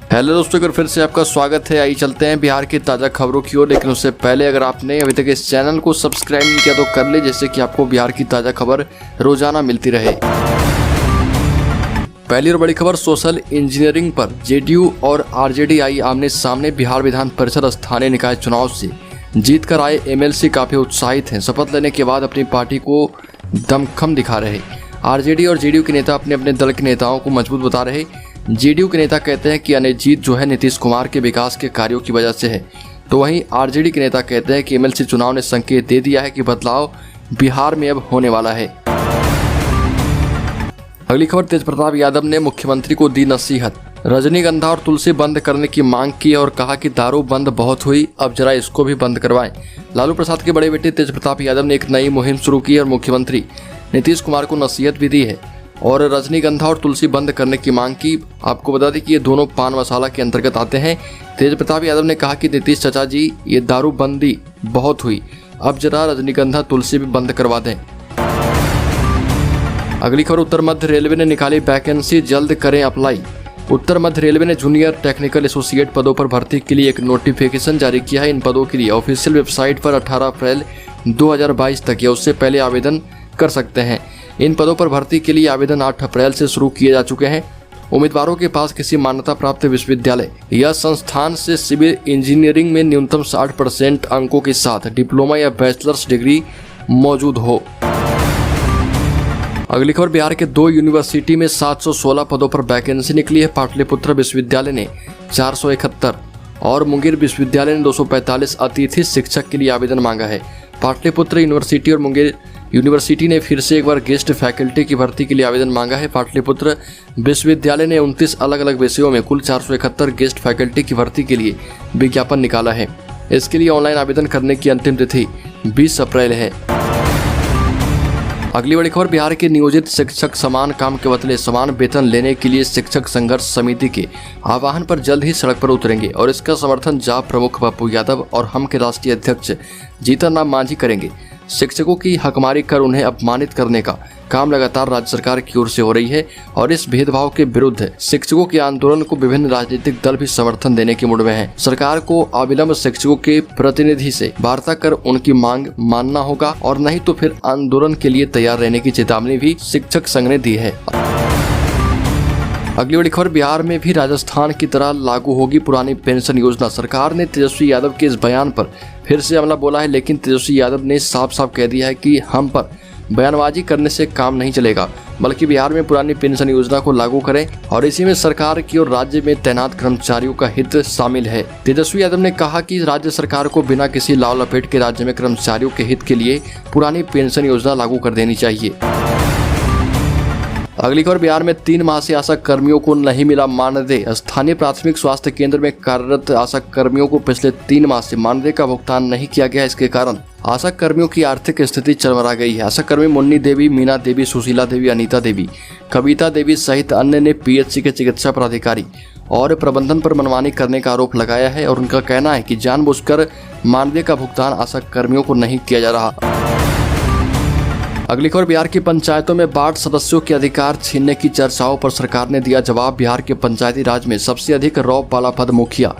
Hello दोस्तों, एक फिर से आपका स्वागत है। आइए चलते हैं बिहार की ताज़ा खबरों की ओर। लेकिन उससे पहले अगर आपने अभी तक इस चैनल को सब्सक्राइब नहीं किया तो कर ले, जिससे कि आपको बिहार की ताज़ा खबर रोजाना मिलती रहे। पहली और बड़ी खबर, सोशल इंजीनियरिंग पर जेडीयू और आरजेडी आई आमने सामने। बिहार विधान परिषद स्थानीय निकाय चुनाव से जीत कर आए एमएलसी काफी उत्साहित हैं। शपथ लेने के बाद अपनी पार्टी को दमखम दिखा रहे आरजेडी और जेडीयू के नेता अपने अपने दल के नेताओं को मजबूत बता रहे। जेडीयू के नेता कहते हैं कि अन्य जीत जो है नीतीश कुमार के विकास के कार्यों की वजह से है, तो वहीं आरजेडी के नेता कहते हैं कि एमएलसी चुनाव ने संकेत दे दिया है कि बदलाव बिहार में अब होने वाला है। अगली खबर, तेजप्रताप यादव ने मुख्यमंत्री को दी नसीहत। रजनीगंधा और तुलसी बंद करने की मांग की और कहा कि दारू बंद बहुत हुई, अब जरा इसको भी बंद करवाएं। लालू प्रसाद के बड़े बेटे तेजप्रताप यादव ने एक नई मुहिम शुरू की और मुख्यमंत्री नीतीश कुमार को नसीहत भी दी है और रजनीगंधा और तुलसी बंद करने की मांग की। आपको बता दें कि ये दोनों पान मसाला के अंतर्गत आते हैं। तेजप्रताप यादव ने कहा कि नीतीश चाचा जी, ये दारू बंदी बहुत हुई, अब जरा रजनीगंधा तुलसी भी बंद करवा दें। अगली खबर, उत्तर मध्य रेलवे ने निकाली वैकेंसी, जल्द करें अप्लाई। उत्तर मध्य रेलवे ने जूनियर टेक्निकल एसोसिएट पदों पर भर्ती के लिए एक नोटिफिकेशन जारी किया है। इन पदों के लिए ऑफिशियल वेबसाइट पर 18 अप्रैल 2022 तक या उससे पहले आवेदन कर सकते हैं। इन पदों पर भर्ती के लिए आवेदन 8 अप्रैल से शुरू किए जा चुके हैं। उम्मीदवारों के पास किसी मान्यता प्राप्त विश्वविद्यालय या संस्थान से सिविल इंजीनियरिंग में न्यूनतम 60% अंकों के साथ डिप्लोमा या बैचलर्स डिग्री मौजूद हो। अगली खबर, बिहार के 2 यूनिवर्सिटी में 716 पदों पर वैकेंसी निकली है। पाटलिपुत्र विश्वविद्यालय ने 471 और मुंगेर विश्वविद्यालय ने 245 अतिथि शिक्षक के लिए आवेदन मांगा है। पाटलिपुत्र यूनिवर्सिटी और मुंगेर यूनिवर्सिटी ने फिर से एक बार गेस्ट फैकल्टी की भर्ती के लिए आवेदन मांगा है। पाटलिपुत्र विश्वविद्यालय ने 29 अलग अलग विषयों में कुल 471 गेस्ट फैकल्टी की भर्ती के लिए विज्ञापन निकाला है। इसके लिए ऑनलाइन आवेदन करने की अंतिम तिथि 20 अप्रैल है। अगली बड़ी खबर, बिहार के नियोजित शिक्षक समान काम के बदले समान वेतन लेने के लिए शिक्षक संघर्ष समिति के आह्वान पर जल्द ही सड़क पर उतरेंगे और इसका समर्थन जाप प्रमुख पप्पू यादव और हम के राष्ट्रीय अध्यक्ष जीतन राम मांझी करेंगे। शिक्षकों की हकमारी कर उन्हें अपमानित करने का काम लगातार राज्य सरकार की ओर से हो रही है और इस भेदभाव के विरुद्ध शिक्षकों के आंदोलन को विभिन्न राजनीतिक दल भी समर्थन देने के मूड में हैं। सरकार को अविलंब शिक्षकों के प्रतिनिधि से वार्ता कर उनकी मांग मानना होगा और नहीं तो फिर आंदोलन के लिए तैयार रहने की चेतावनी भी शिक्षक संघ ने दी है। अगली बड़ी खबर, बिहार में भी राजस्थान की तरह लागू होगी पुरानी पेंशन योजना। सरकार ने तेजस्वी यादव के इस बयान पर फिर से हमला बोला है, लेकिन तेजस्वी यादव ने साफ साफ कह दिया है कि हम पर बयानबाजी करने से काम नहीं चलेगा, बल्कि बिहार में पुरानी पेंशन योजना को लागू करें और इसी में सरकार की और राज्य में तैनात कर्मचारियों का हित शामिल है। तेजस्वी यादव ने कहा कि राज्य सरकार को बिना किसी लाव लपेट के राज्य में कर्मचारियों के हित के लिए पुरानी पेंशन योजना लागू कर देनी चाहिए। अगली खबर, बिहार में 3 माह से आशा कर्मियों को नहीं मिला मानदेय। स्थानीय प्राथमिक स्वास्थ्य केंद्र में कार्यरत आशा कर्मियों को पिछले 3 माह से मानदेय का भुगतान नहीं किया गया। इसके कारण आशा कर्मियों की आर्थिक स्थिति चरमरा गई है। आशा कर्मी मुन्नी देवी, मीना देवी, सुशीला देवी, अनीता देवी, कविता देवी सहित अन्य ने पीएचसी के चिकित्सा पदाधिकारी और प्रबंधन पर मनमानी करने का आरोप लगाया है और उनका कहना है कि जानबूझकर मानदेय का भुगतान आशा कर्मियों को नहीं किया जा रहा। अगली खबर, बिहार की पंचायतों में वार्ड सदस्यों के अधिकार छीनने की चर्चाओं पर सरकार ने दिया जवाब। बिहार के पंचायती राज में सबसे अधिक रौब वाला पद मुखिया,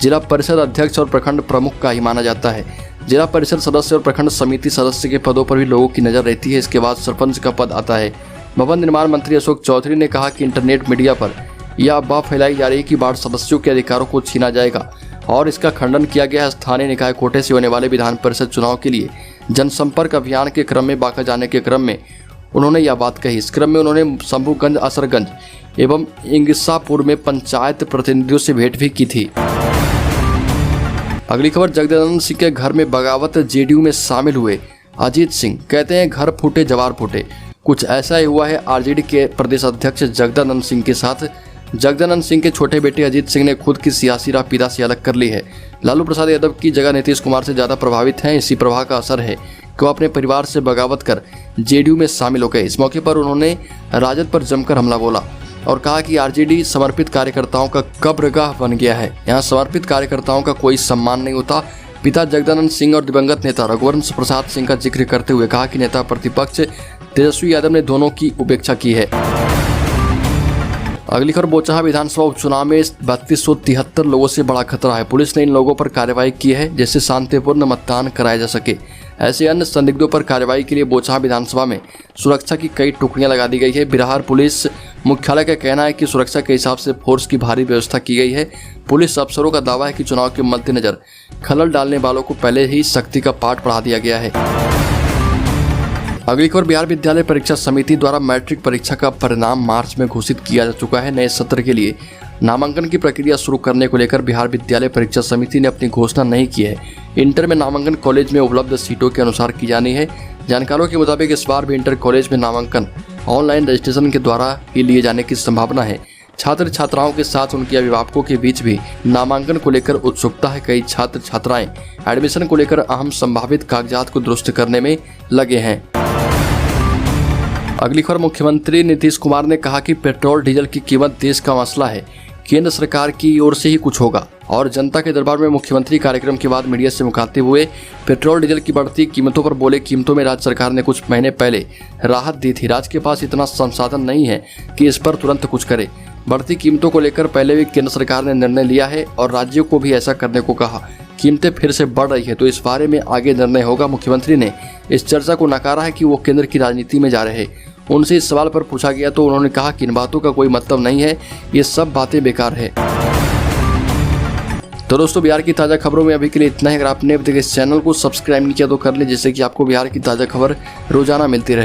जिला परिषद अध्यक्ष और प्रखंड प्रमुख का ही माना जाता है। जिला परिषद सदस्य और प्रखंड समिति सदस्य के पदों पर भी लोगों की नजर रहती है। इसके बाद सरपंच का पद आता है। भवन निर्माण मंत्री अशोक चौधरी ने कहा कि इंटरनेट मीडिया पर यह अफवाह फैलाई जा रही है कि वार्ड सदस्यों के अधिकारों को छीना जाएगा और इसका खंडन किया गया है। स्थानीय निकाय कोटे से होने वाले विधान परिषद चुनाव के लिए जनसंपर्क अभियान के क्रम में बांका जाने के क्रम में उन्होंने यह बात कही। इस क्रम में उन्होंने शंभूगंज, असरगंज एवं इंगिसापुर में पंचायत प्रतिनिधियों से भेंट भी की थी। अगली खबर, जगदानंद सिंह के घर में बगावत, जेडीयू में शामिल हुए अजीत सिंह। कहते हैं घर फूटे जवार फूटे। कुछ ऐसा ही हुआ है आरजेडी के प्रदेश अध्यक्ष जगदानंद सिंह के साथ। जगदानंद सिंह के छोटे बेटे अजीत सिंह ने खुद की सियासी राह पिता से अलग कर ली है। लालू प्रसाद यादव की जगह नीतीश कुमार से ज्यादा प्रभावित हैं। इसी प्रभाव का असर है कि वो अपने परिवार से बगावत कर जेडीयू में शामिल हो गए। इस मौके पर उन्होंने राजद पर जमकर हमला बोला और कहा कि आरजेडी समर्पित कार्यकर्ताओं का कब्रगाह बन गया है। यहाँ समर्पित कार्यकर्ताओं का कोई सम्मान नहीं होता। पिता जगदानंद सिंह और दिवंगत नेता रघुवंश प्रसाद सिंह का जिक्र करते हुए कहा कि नेता प्रतिपक्ष तेजस्वी यादव ने दोनों की उपेक्षा की है। अगली खबर, बोचहा विधानसभा उपचुनाव में 3273 लोगों से बड़ा खतरा है। पुलिस ने इन लोगों पर कार्रवाई की है जिससे शांतिपूर्ण मतदान कराया जा सके। ऐसे अन्य संदिग्धों पर कार्रवाई के लिए बोचहा विधानसभा में सुरक्षा की कई टुकड़ियां लगा दी गई है। बिहार पुलिस मुख्यालय का कहना है कि सुरक्षा के हिसाब से फोर्स की भारी व्यवस्था की गई है। पुलिस अफसरों का दावा है कि चुनाव के मद्देनजर खलल डालने वालों को पहले ही सख्ती का पाठ पढ़ा दिया गया है। अगली खबर, बिहार विद्यालय परीक्षा समिति द्वारा मैट्रिक परीक्षा का परिणाम मार्च में घोषित किया जा चुका है। नए सत्र के लिए नामांकन की प्रक्रिया शुरू करने को लेकर बिहार विद्यालय परीक्षा समिति ने अपनी घोषणा नहीं की है। इंटर में नामांकन कॉलेज में उपलब्ध सीटों के अनुसार की जानी है। जानकारों के मुताबिक इस बार भी इंटर कॉलेज में नामांकन ऑनलाइन रजिस्ट्रेशन के द्वारा ही लिए जाने की संभावना है। छात्र छात्राओं के साथ उनके अभिभावकों के बीच भी नामांकन को लेकर उत्सुकता है। कई छात्र छात्राएं एडमिशन को लेकर अहम संभावित कागजात को दुरुस्त करने में लगे हैं। अगली खबर, मुख्यमंत्री नीतीश कुमार ने कहा कि पेट्रोल डीजल की कीमत देश का मसला है, केंद्र सरकार की ओर से ही कुछ होगा। और जनता के दरबार में मुख्यमंत्री कार्यक्रम के बाद मीडिया से मुखातिब हुए पेट्रोल डीजल की बढ़ती कीमतों पर बोले, कीमतों में राज्य सरकार ने कुछ महीने पहले राहत दी थी। राज्य के पास इतना संसाधन नहीं है कि इस पर तुरंत कुछ करे। बढ़ती कीमतों को लेकर पहले भी केंद्र सरकार ने निर्णय लिया है और राज्यों को भी ऐसा करने को कहा। कीमतें फिर से बढ़ रही है तो इस बारे में आगे निर्णय होगा। मुख्यमंत्री ने इस चर्चा को नकारा है कि वो केंद्र की राजनीति में जा रहे हैं। उनसे इस सवाल पर पूछा गया तो उन्होंने कहा कि इन बातों का कोई मतलब नहीं है, ये सब बातें बेकार है। तो दोस्तों, बिहार की ताज़ा खबरों में अभी के लिए इतना ही। अगर आपने अभी तक इस चैनल को सब्सक्राइब नहीं किया तो कर लें, जिससे कि आपको बिहार की ताज़ा खबर रोजाना मिलती रहे।